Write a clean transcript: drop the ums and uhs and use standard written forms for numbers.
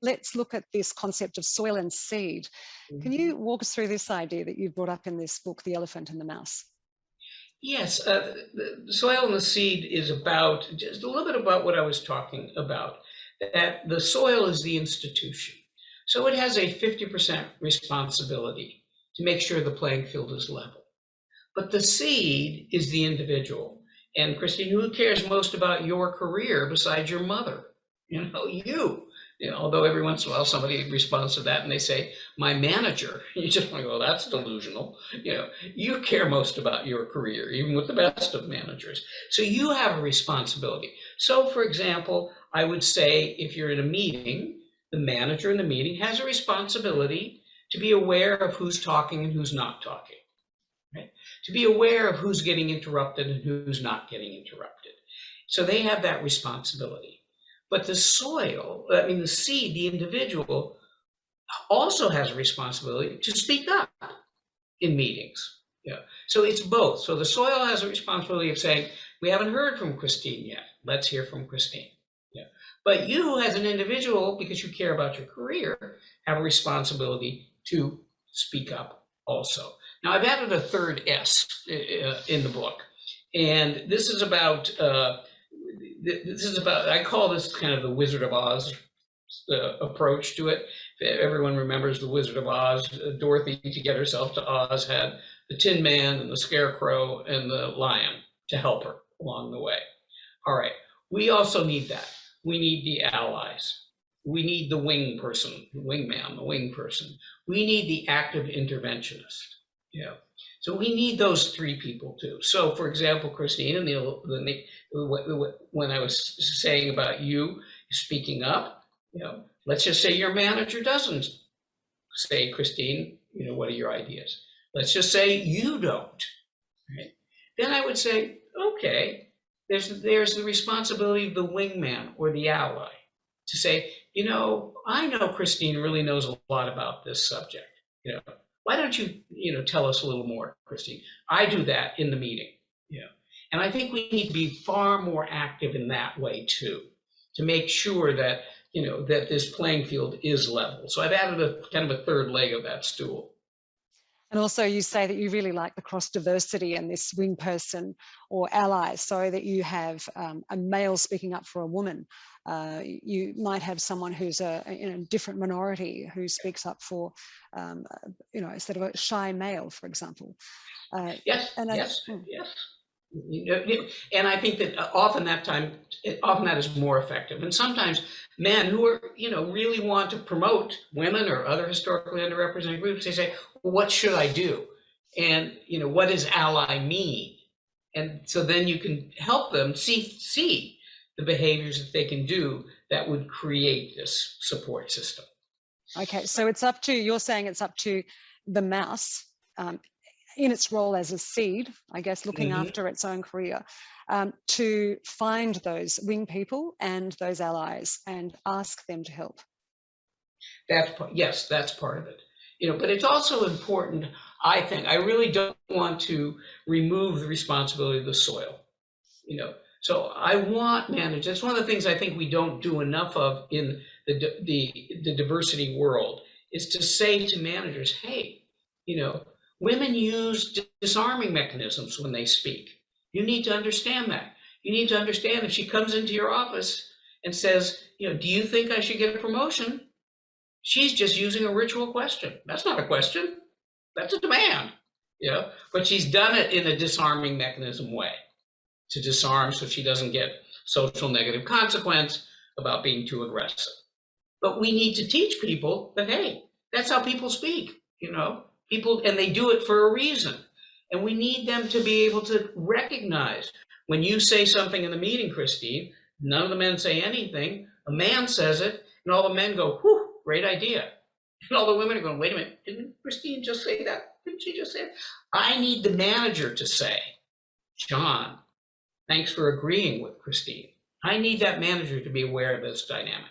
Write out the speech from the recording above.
let's look at this concept of soil and seed. Can you walk us through this idea that you brought up in this book, The Elephant and the Mouse? Yes, the soil and the seed is about just a little bit about what I was talking about, that the soil is the institution. So it has a 50% responsibility to make sure the playing field is level. But the seed is the individual. And Christine, who cares most about your career besides your mother? You. Although every once in a while somebody responds to that and they say, my manager. You just want to go, that's delusional. You care most about your career, even with the best of managers. So you have a responsibility. So for example, I would say if you're in a meeting, the manager in the meeting has a responsibility to be aware of who's talking and who's not talking. Right? To be aware of who's getting interrupted and who's not getting interrupted. So they have that responsibility. But the soil, the seed, the individual, also has a responsibility to speak up in meetings. So it's both. So the soil has a responsibility of saying, we haven't heard from Christine yet. Let's hear from Christine. But you as an individual, because you care about your career, have a responsibility to speak up also. Now, I've added a third S in the book, and this is about, I call this kind of the Wizard of Oz approach to it. Everyone remembers the Wizard of Oz. Dorothy, to get herself to Oz, had the Tin Man and the Scarecrow and the Lion to help her along the way. All right, we also need that. We need the allies. We need the wing person, the wingman, the wing person. We need the active interventionist. So we need those three people too. So for example, Christine, when I was saying about you speaking up, let's just say your manager doesn't say, Christine, what are your ideas? Let's just say you don't. Right? Then I would say, okay, there's the responsibility of the wingman or the ally to say, I know Christine really knows a lot about this subject. Why don't you, tell us a little more, Christine? I do that in the meeting. And I think we need to be far more active in that way too, to make sure that, that this playing field is level. So I've added a kind of a third leg of that stool. And also you say that you really like the cross diversity and this wing person or ally, so that you have a male speaking up for a woman. You might have someone who's a different minority who speaks up for, instead of a shy male, for example. Yes. And I think that often that is more effective. And sometimes men who are, really want to promote women or other historically underrepresented groups, they say, well, what should I do? And, what does ally mean? And so then you can help them see the behaviors that they can do that would create this support system. Okay, so you're saying it's up to the mouse, in its role as a seed, I guess, looking after its own career, to find those wing people and those allies and ask them to help. Yes, that's part of it. But it's also important, I think, I really don't want to remove the responsibility of the soil. So I want managers. That's one of the things I think we don't do enough of in the diversity world, is to say to managers, hey, women use disarming mechanisms when they speak. You need to understand that. You need to understand if she comes into your office and says, do you think I should get a promotion? She's just using a ritual question. That's not a question. That's a demand. But she's done it in a disarming mechanism way, to disarm so she doesn't get social negative consequence about being too aggressive. But we need to teach people that, hey, that's how people speak, people, and they do it for a reason. And we need them to be able to recognize when you say something in the meeting, Christine, none of the men say anything, a man says it, and all the men go, whew, great idea. And all the women are going, wait a minute, didn't Christine just say that? Didn't she just say it? I need the manager to say, John, thanks for agreeing with Christine. I need that manager to be aware of this dynamic.